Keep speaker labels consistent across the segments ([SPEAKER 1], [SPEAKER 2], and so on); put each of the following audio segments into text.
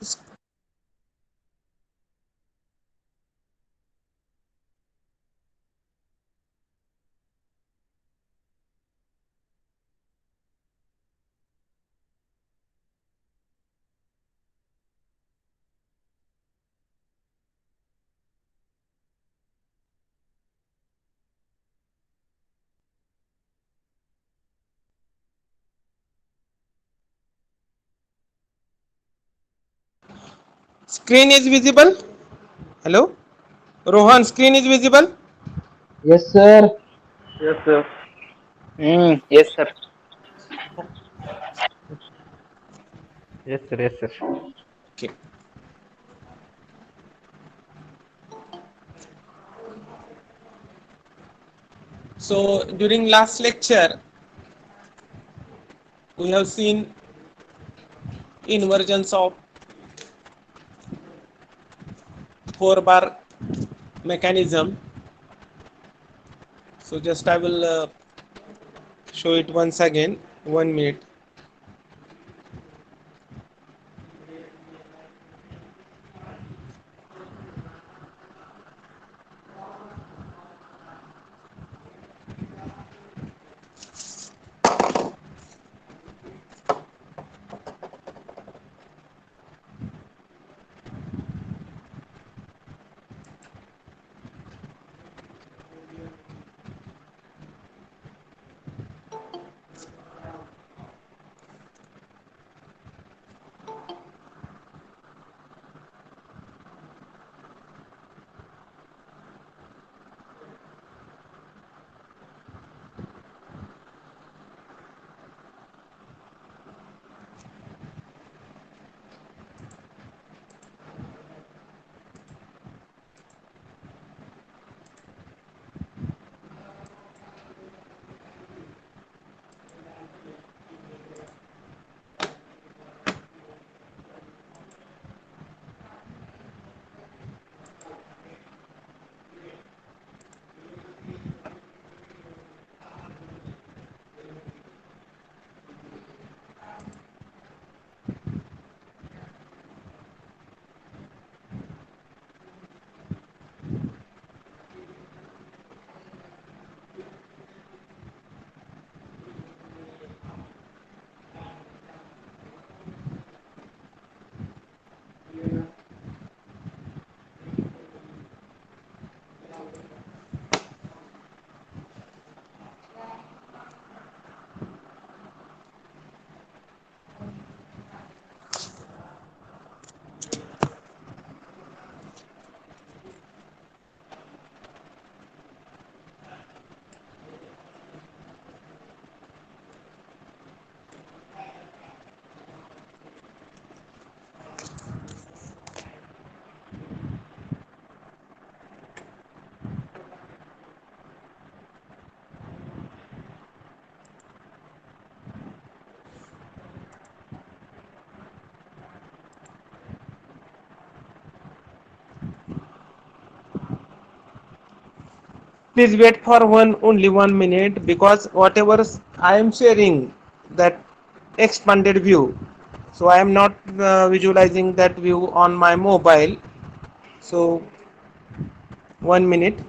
[SPEAKER 1] S- Screen is visible. Hello, Rohan. Screen is visible.
[SPEAKER 2] Yes, sir.
[SPEAKER 3] Yes, sir. Yes, sir.
[SPEAKER 4] Yes, sir. Yes, sir.
[SPEAKER 1] Okay. So during last lecture, we have seen inversions of 4-bar mechanism. So just I will show it once again. 1 minute. Please wait for only 1 minute, because whatever I am sharing, that expanded view, so I am not visualizing that view on my mobile. So 1 minute.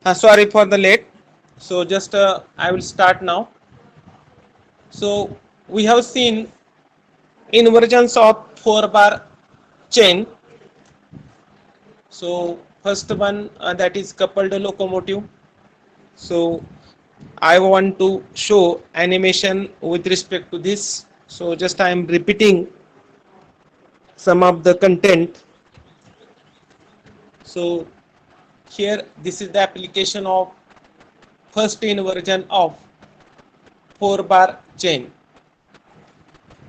[SPEAKER 1] Sorry for the late. So just I will start now. So we have seen inversions of 4-bar chain. So first one, that is coupled locomotive. So I want to show animation with respect to this. So just I am repeating some of the content. So here this is the application of first inversion of 4-bar chain.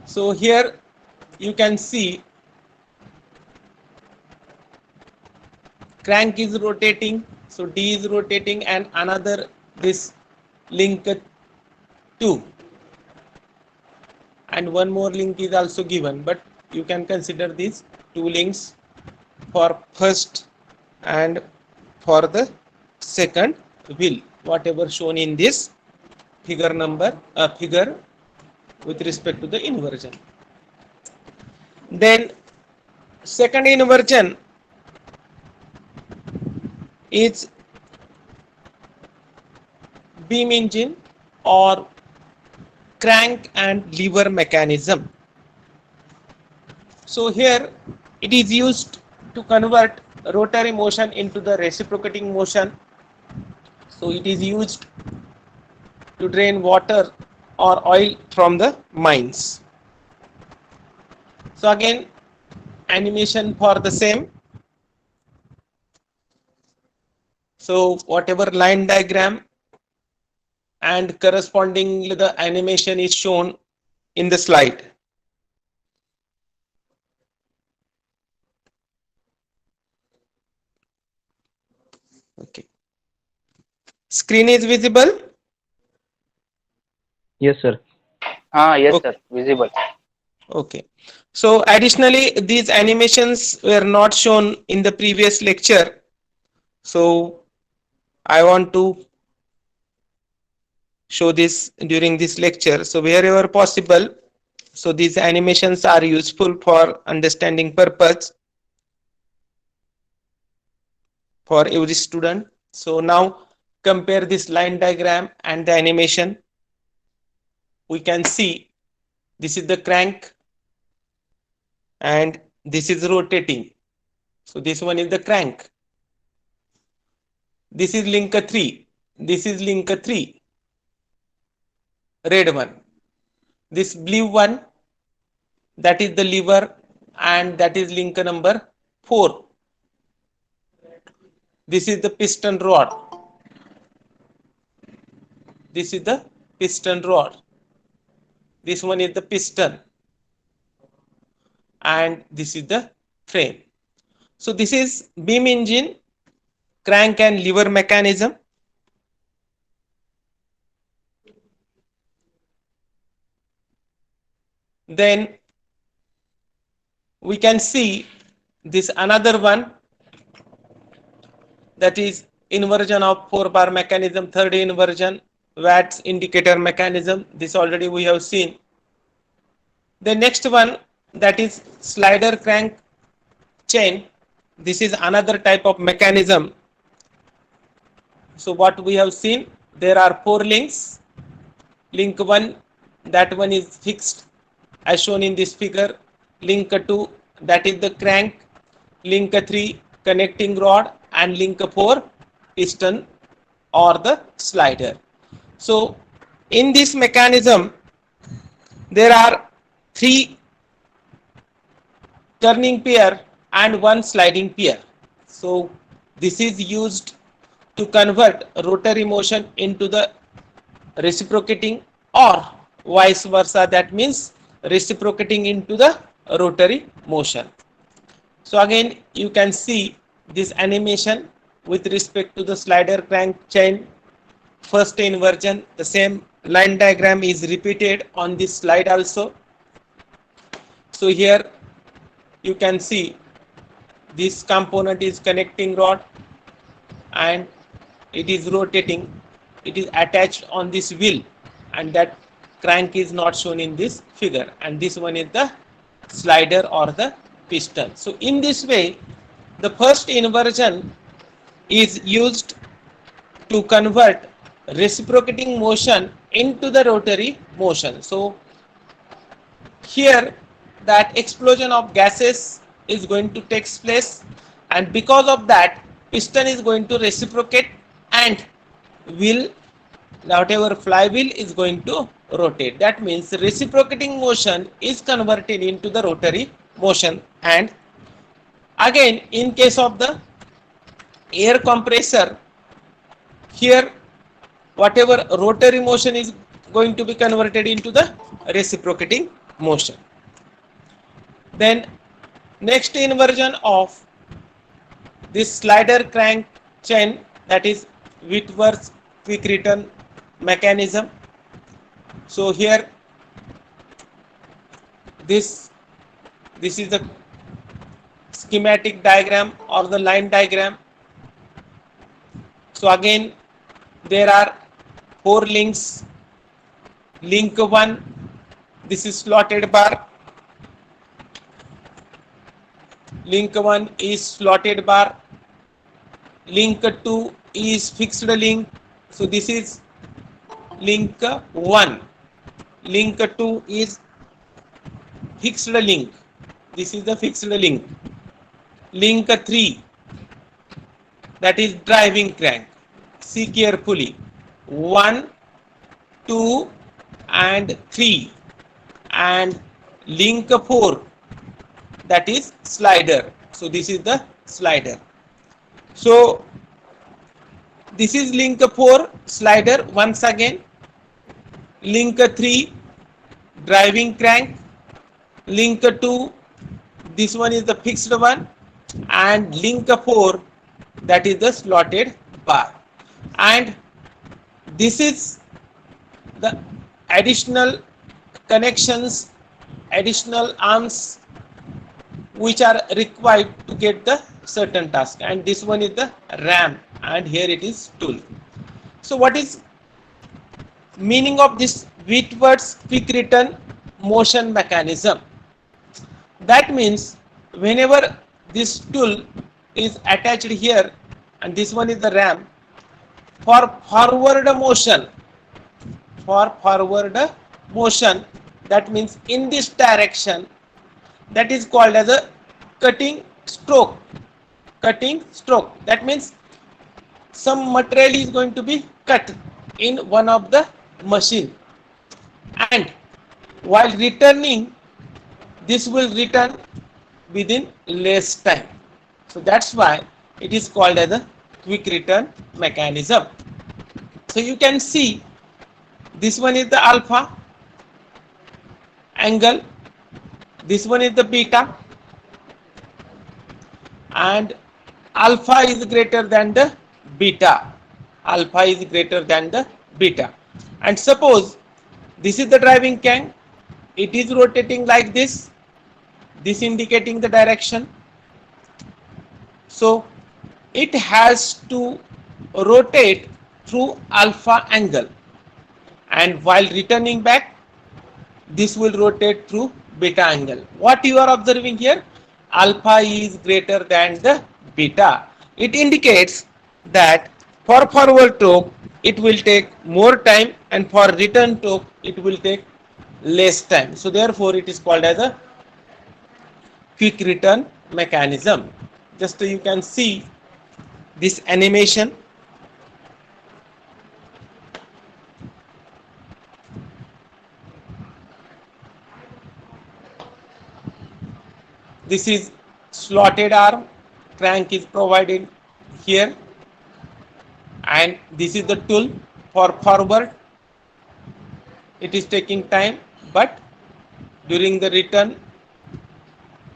[SPEAKER 1] So here you can see crank is rotating, so D is rotating, and another this link 2, and one more link is also given, but you can consider these two links for first and for the second wheel, whatever shown in this figure with respect to the inversion. Then second inversion is beam engine or crank and lever mechanism. So here it is used to convert rotary motion into the reciprocating motion. So it is used to drain water or oil from the mines. So again, animation for the same. So whatever line diagram and correspondingly the animation is shown in the slide. Okay. Screen is visible?
[SPEAKER 4] Yes, sir.
[SPEAKER 3] Yes,
[SPEAKER 1] Okay.
[SPEAKER 3] sir. Visible.
[SPEAKER 1] Okay. So additionally, these animations were not shown in the previous lecture. So I want to show this during this lecture. So wherever possible, so these animations are useful for understanding purpose for every student. So now compare this line diagram and the animation. We can see this is the crank and this is rotating. So this one is the crank. This is link 3. This is link 3. Red one. This blue one, that is the lever, and that is link number 4. This is the piston rod. This is the piston rod. This one is the piston. And this is the frame. So this is beam engine, crank and lever mechanism. Then we can see this another one, that is inversion of 4-bar mechanism, third inversion, Watt's indicator mechanism. This already we have seen. The next one, that is slider crank chain. This is another type of mechanism. So what we have seen, there are 4 links. Link 1, that one is fixed as shown in this figure. Link 2, that is the crank. Link 3, connecting rod, and link 4, piston or the slider. So in this mechanism, there are 3 turning pair and 1 sliding pair. So this is used to convert rotary motion into the reciprocating or vice versa, that means reciprocating into the rotary motion. So again you can see this animation with respect to the slider crank chain first inversion. The same line diagram is repeated on this slide also. So here you can see this component is connecting rod and it is rotating. It is attached on this wheel, and that crank is not shown in this figure, and this one is the slider or the piston. So in this way, the first inversion is used to convert reciprocating motion into the rotary motion. So here that explosion of gases is going to take place, and because of that piston is going to reciprocate and will whatever flywheel is going to rotate. That means reciprocating motion is converted into the rotary motion. And again, in case of the air compressor, here whatever rotary motion is going to be converted into the reciprocating motion. Then next inversion of this slider crank chain, that is Whitworth's quick return mechanism. So here this is the schematic diagram or the line diagram. So again there are 4 links. Link 1, this is slotted bar. Link 1 is slotted bar. Link 2 is fixed link. So this is link 1. Link 2 is fixed link. This is the fixed link. Link 3, that is driving crank. See carefully. 1, 2 and 3, and link 4, that is slider. So this is the slider. So this is link 4 slider once again. Link 3 driving crank. Link 2, this one is the fixed one, and link 4, that is the slotted bar. And this is the additional connections, additional arms which are required to get the certain task. And this one is the ram, and here it is tool. So what is meaning of this Whitworth's quick return motion mechanism? That means whenever this tool is attached here, and this one is the ram, for forward motion, that means in this direction, that is called as a cutting stroke. That means some material is going to be cut in one of the machine, and while returning, this will return within less time. So that's why it is called as a quick return mechanism. So you can see this one is the alpha angle, this one is the beta, and alpha is greater than the beta. And suppose this is the driving crank, it is rotating like this indicating the direction. So it has to rotate through alpha angle, and while returning back, this will rotate through beta angle. What you are observing here? Alpha is greater than the beta. It indicates that for forward torque it will take more time, and for return torque it will take less time. So therefore it is called as a quick return mechanism. Just so you can see this animation. This is slotted arm, crank is provided here, and this is the tool for forward. It is taking time, but during the return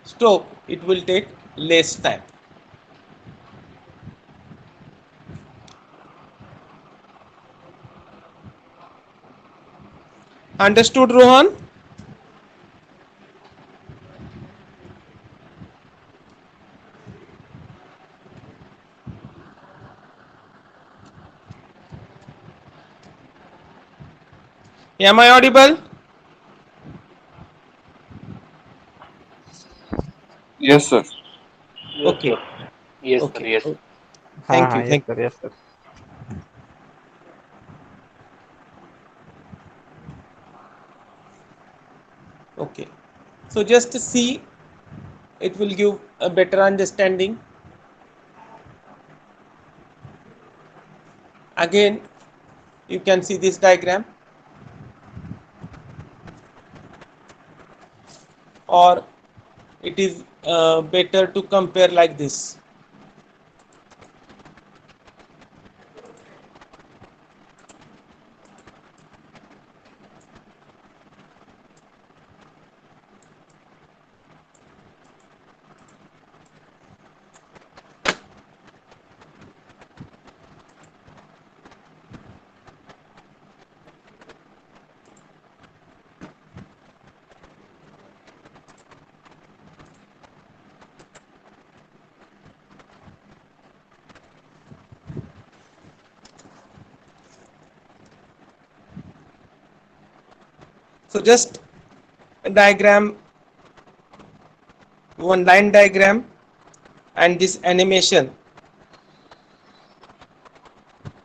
[SPEAKER 1] stroke it will take less time. Understood, Rohan? Am I audible?
[SPEAKER 5] Yes, sir.
[SPEAKER 3] Yes,
[SPEAKER 1] Okay.
[SPEAKER 3] sir. Yes,
[SPEAKER 1] Okay.
[SPEAKER 3] sir. Yes.
[SPEAKER 1] Thank you.
[SPEAKER 4] Yes,
[SPEAKER 1] Thank
[SPEAKER 4] sir.
[SPEAKER 1] you.
[SPEAKER 4] Yes, sir.
[SPEAKER 1] Okay, so just see, it will give a better understanding. Again, you can see this diagram, or it is better to compare like this. So just a diagram, one line diagram, and this animation,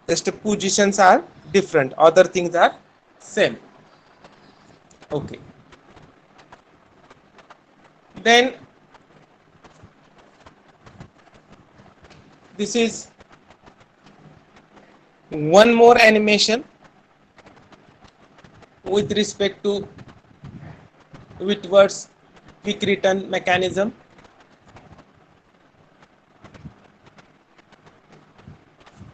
[SPEAKER 1] just the positions are different, other things are same. Okay, then this is one more animation with respect to Whitworth's quick return mechanism.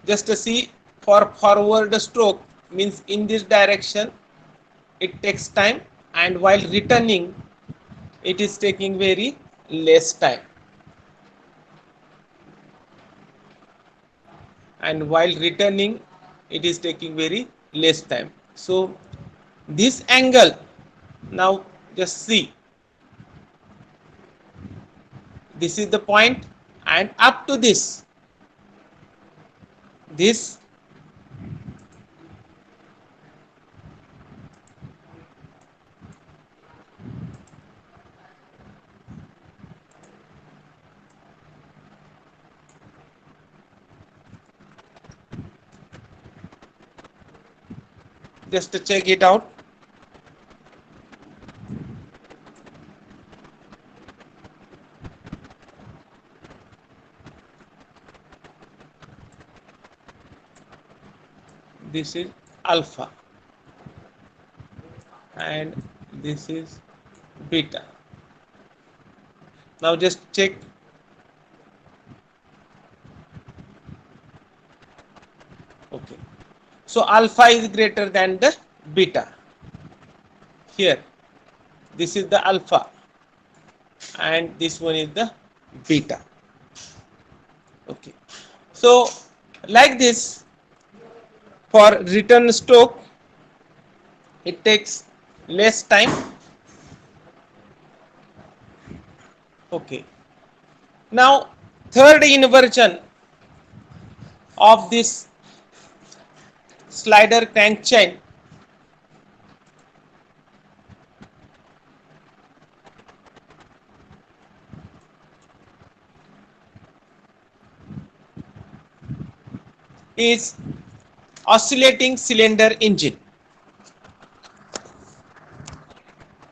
[SPEAKER 1] Just to see, for forward stroke means in this direction it takes time, and while returning it is taking very less time, and while returning it is taking very less time. So this angle, now just see, this is the point, and up to this just to check it out. This is alpha and this is beta. Now just check. Okay, so alpha is greater than the beta. Here this is the alpha and this one is the beta. Okay, so like this, for return stroke it takes less time. Okay, now third inversion of this slider crank chain is oscillating cylinder engine.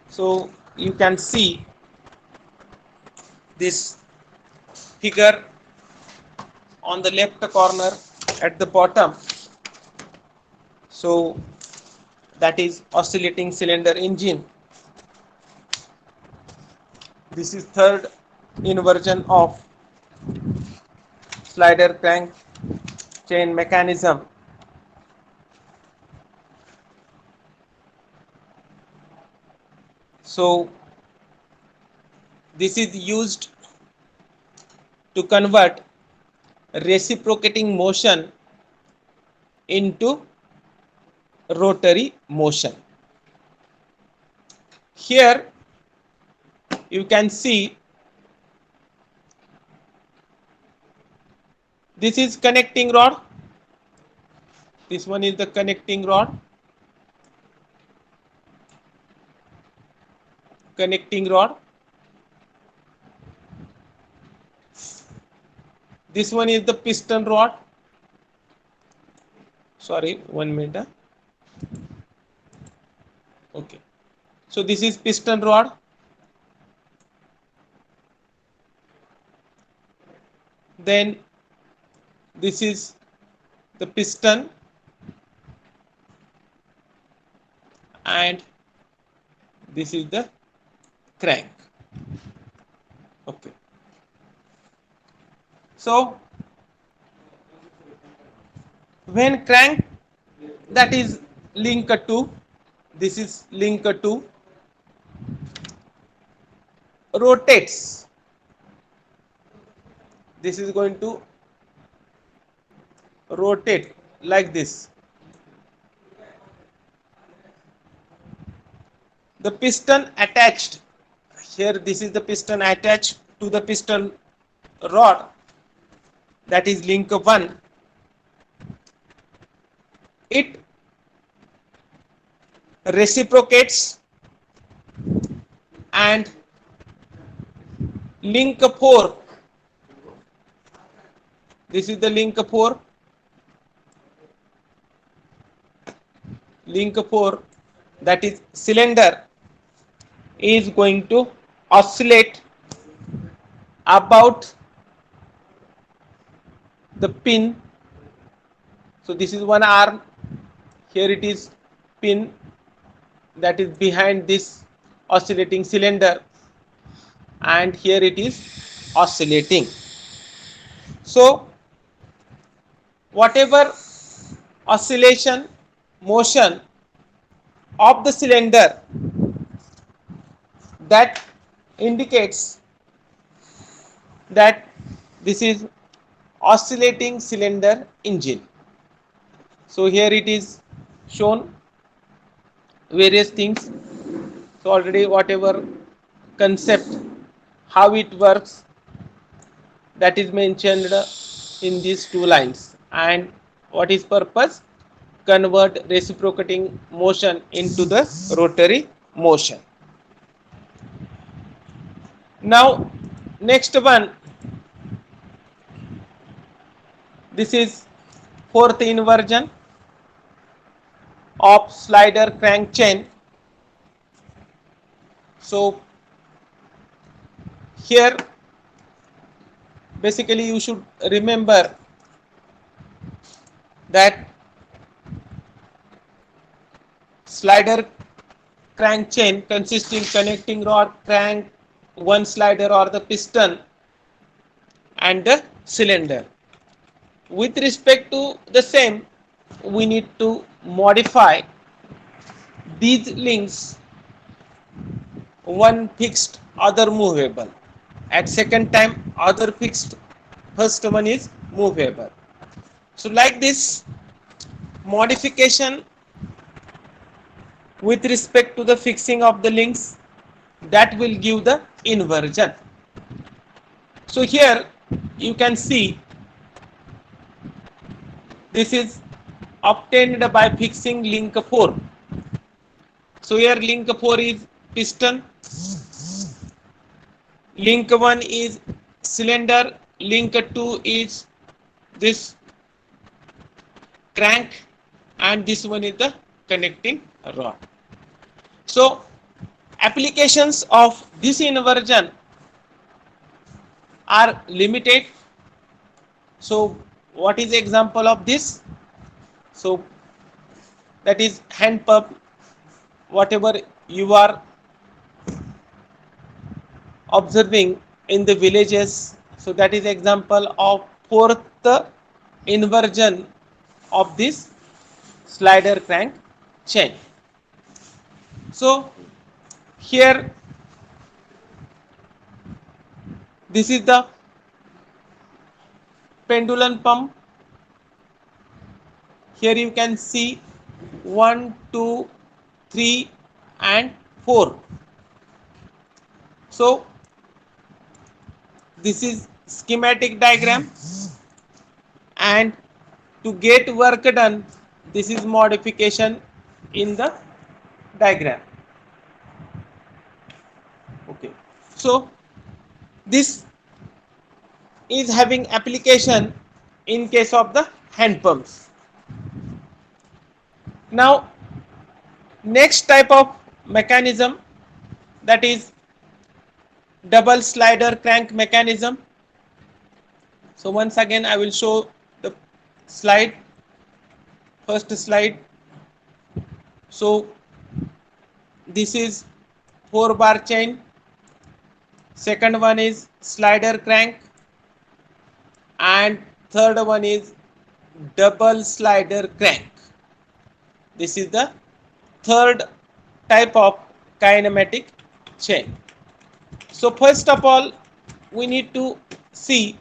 [SPEAKER 1] So you can see this figure on the left corner at the bottom. So that is oscillating cylinder engine. This is third inversion of slider crank chain mechanism. So this is used to convert reciprocating motion into rotary motion. Here you can see this is connecting rod. This one is the connecting rod. Connecting rod. This one is the piston rod. Sorry, 1 minute. Okay. So this is piston rod. Then this is the piston, and this is the crank. Okay. So when crank, that is link 2, this is link 2, rotates, this is going to rotate like this. The piston attached here, this is the piston attached to the piston rod, that is link 1. It reciprocates, and link 4, this is the link 4, that is cylinder, is going to oscillate about the pin. So this is one arm, here it is pin that is behind this oscillating cylinder, and here it is oscillating. So whatever oscillation motion of the cylinder, that indicates that this is oscillating cylinder engine. So here it is shown various things. So already whatever concept, how it works, that is mentioned in these 2 lines, and what is purpose? Convert reciprocating motion into the rotary motion. Now next one, this is 4th inversion of slider crank chain. So here basically you should remember that slider crank chain consisting connecting rod, crank, one slider or the piston, and the cylinder. With respect to the same, we need to modify these links, one fixed, other movable. At second time, other fixed, first one is movable. So like this modification with respect to the fixing of the links, that will give the inversion. So here you can see this is obtained by fixing link 4. So here link 4 is piston, link 1 is cylinder, link 2 is this crank, and this one is the connecting rod. So applications of this inversion are limited. So what is example of this? So that is hand pump, whatever you are observing in the villages. So that is example of 4th inversion of this slider crank chain. So here this is the pendulum pump. Here you can see 1, 2, 3 and 4. So this is schematic diagram, and to get work done, this is modification in the diagram. Okay, so this is having application in case of the hand pumps. Now next type of mechanism that is double slider crank mechanism. So once again I will show the slide, first slide. So this is 4-bar chain, second one is slider crank, and third one is double slider crank. This is the third type of kinematic chain. So first of all we need to see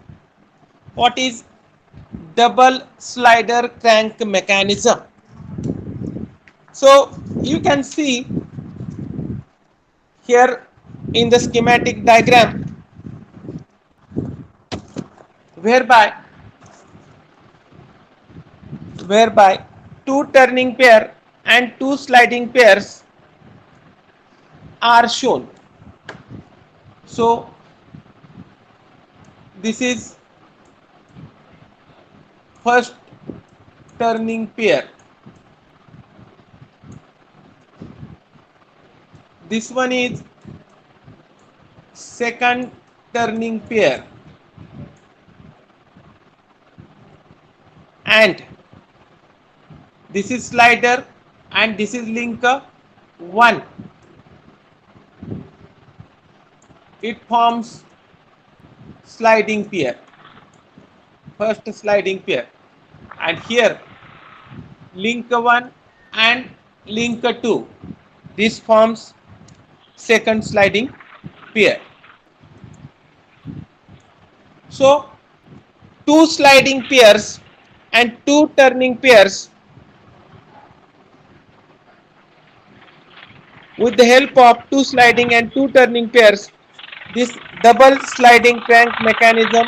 [SPEAKER 1] what is double slider crank mechanism. So you can see here in the schematic diagram, whereby two turning pair and two sliding pairs are shown. So this is first turning pair, this one is second turning pair, and this is slider and this is linker 1. It forms sliding pair, first sliding pair, and here linker 1 and linker 2, this forms second sliding pair. So two sliding pairs and two turning pairs, with the help of two sliding and two turning pairs, this double sliding crank mechanism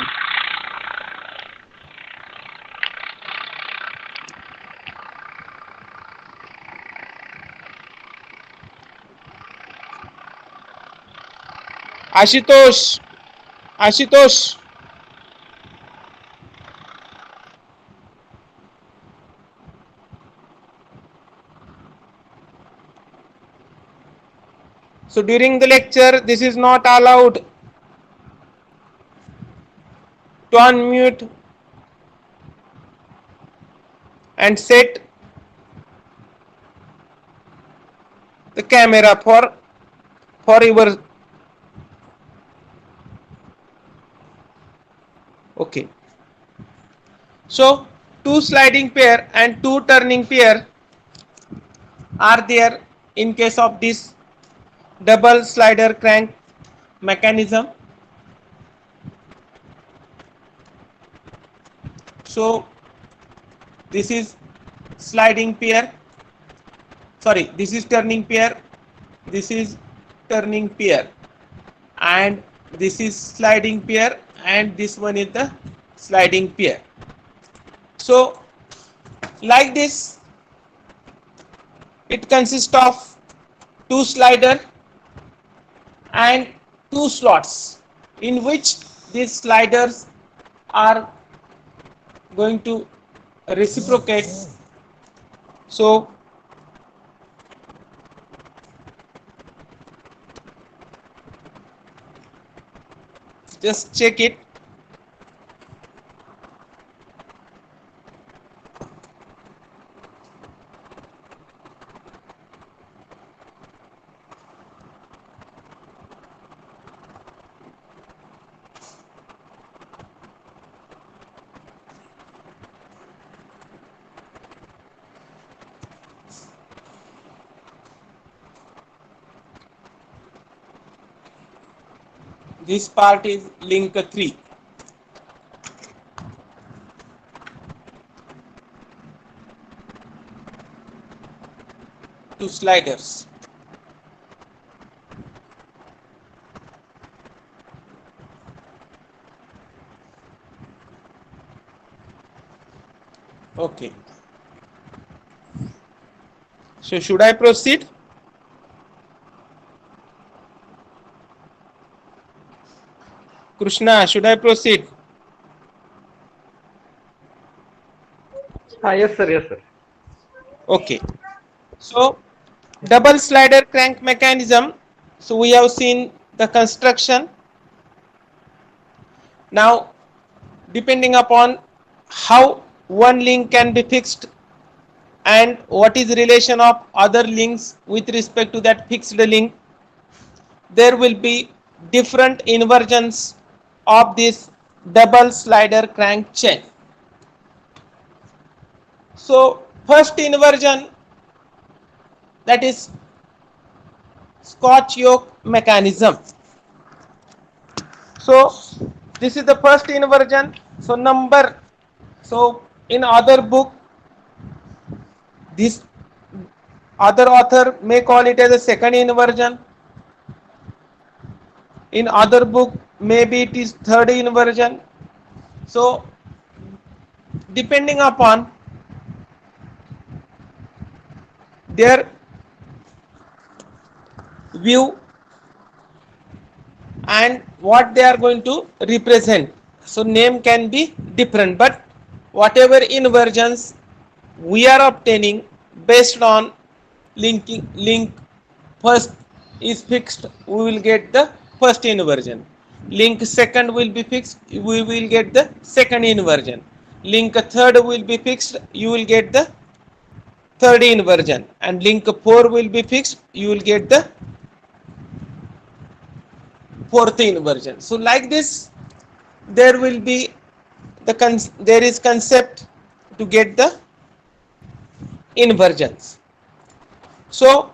[SPEAKER 1] Ashutosh. So during the lecture this is not allowed to unmute and set the camera for your okay. So two sliding pair and two turning pair are there in case of this double slider crank mechanism. So this is sliding pair, sorry, this is turning pair, this is turning pair, and this is sliding pair, and this one is the sliding pair. So like this, it consists of two slider and two slots in which these sliders are going to reciprocate. So just check it. This part is link 3. Two sliders. Okay. So should I proceed? Krishna, should I proceed?
[SPEAKER 4] Yes, sir. Yes, sir.
[SPEAKER 1] Okay. So double slider crank mechanism So we have seen the construction. Now, depending upon how one link can be fixed and what is relation of other links with respect to that fixed link, there will be different inversions of this double slider crank chain. So first inversion, that is Scotch yoke mechanism. So this is the first inversion. So in other book, this other author may call it as a second inversion. In other book, maybe it is third inversion. So depending upon their view and what they are going to represent, so name can be different, but whatever inversions we are obtaining based on link first is fixed, we will get the first inversion. Link second will be fixed, we will get the second inversion. Link third will be fixed, you will get the third inversion, and link 4 will be fixed, you will get the fourth inversion. So like this, there will be there is concept to get the inversions. So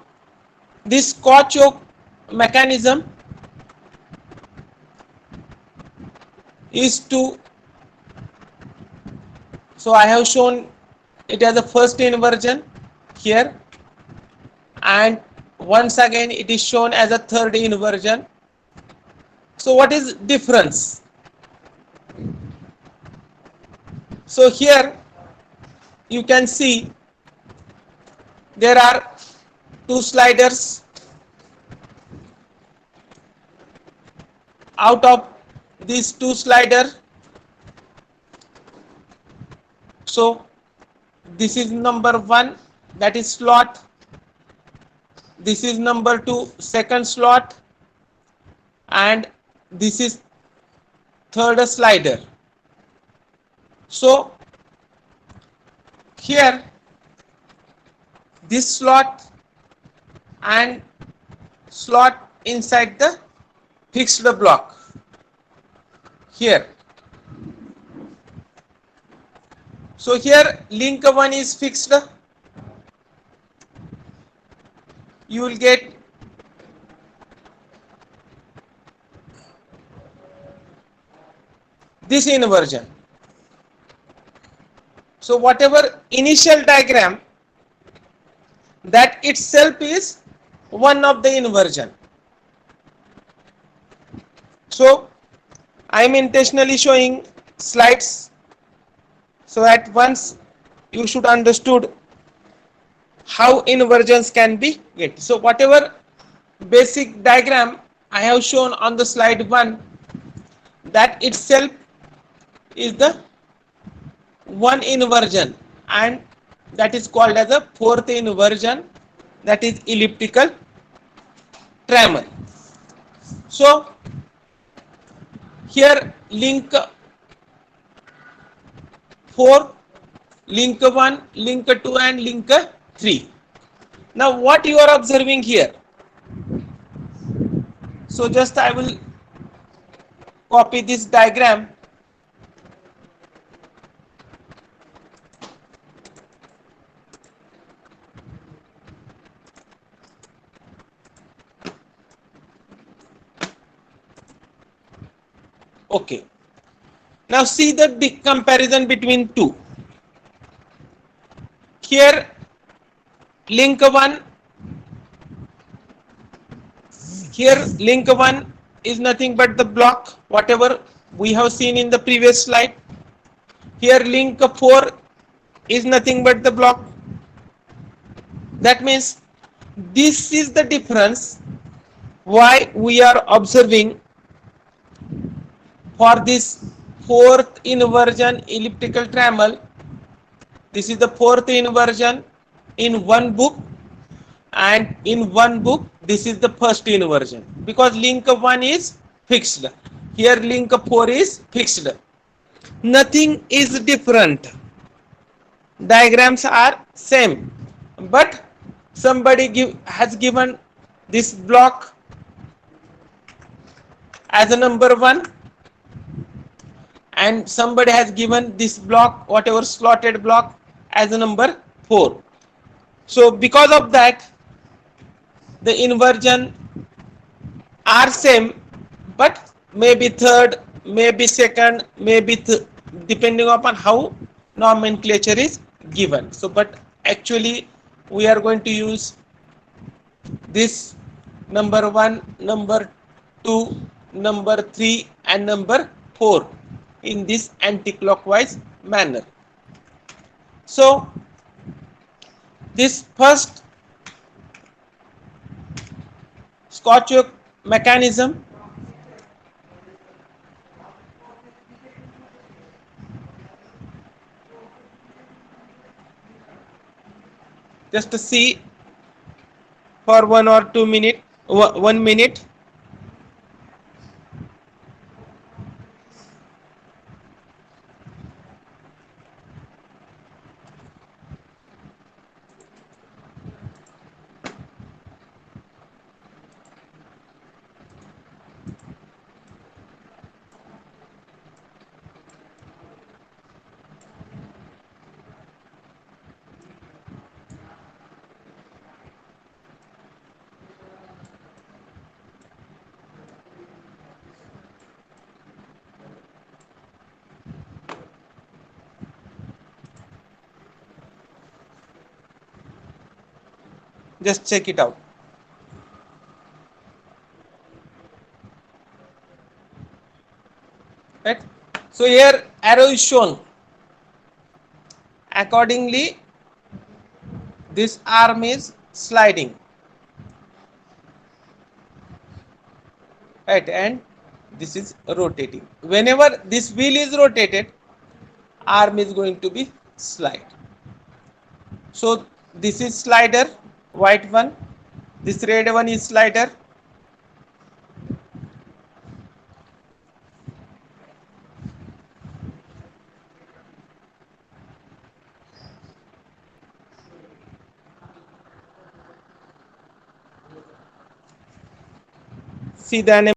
[SPEAKER 1] this Scotch yoke mechanism is to, so I have shown it as the first inversion here, and once again it is shown as a third inversion. So what is difference? So here you can see there are two sliders. Out of these two sliders, so this is number 1, that is slot. This is number 2, second slot, and this is third slider. So here this slot and slot inside the fixed block here. So here link 1 is fixed, you will get this inversion. So whatever initial diagram, that itself is one of the inversion. So I am intentionally showing slides so at once you should understood how inversions can be get. So whatever basic diagram I have shown on the slide 1, that itself is the one inversion, and that is called as a fourth inversion, that is elliptical tremor. So here link 4, link 1, link 2 and link 3. Now what you are observing here, so just I will copy this diagram. Okay. Now see the comparison between two. Here link 1, here link 1 is nothing but the block, whatever we have seen in the previous slide. Here link 4 is nothing but the block. That means this is the difference why we are observing for this fourth inversion elliptical tremor. This is the fourth inversion in one book, and in one book This is the first inversion because link 1 is fixed. Here link 4 is fixed. Nothing is different. Diagrams are same, but somebody has given this block as a number 1 and somebody has given this block, whatever slotted block, as a number 4. So because of that the inversion are same, but maybe third, maybe second, maybe depending upon how nomenclature is given. So but actually we are going to use this number 1, number 2, number 3 and number 4 in this anti-clockwise manner. So this first Scotch mechanism just to see for 1 or 2 minutes, 1 minute. Just check it out. Right? So here arrow is shown. Accordingly, this arm is sliding. Right? And this is rotating. Whenever this wheel is rotated, arm is going to be slide. So this is slider, white one. This red one is slider. See the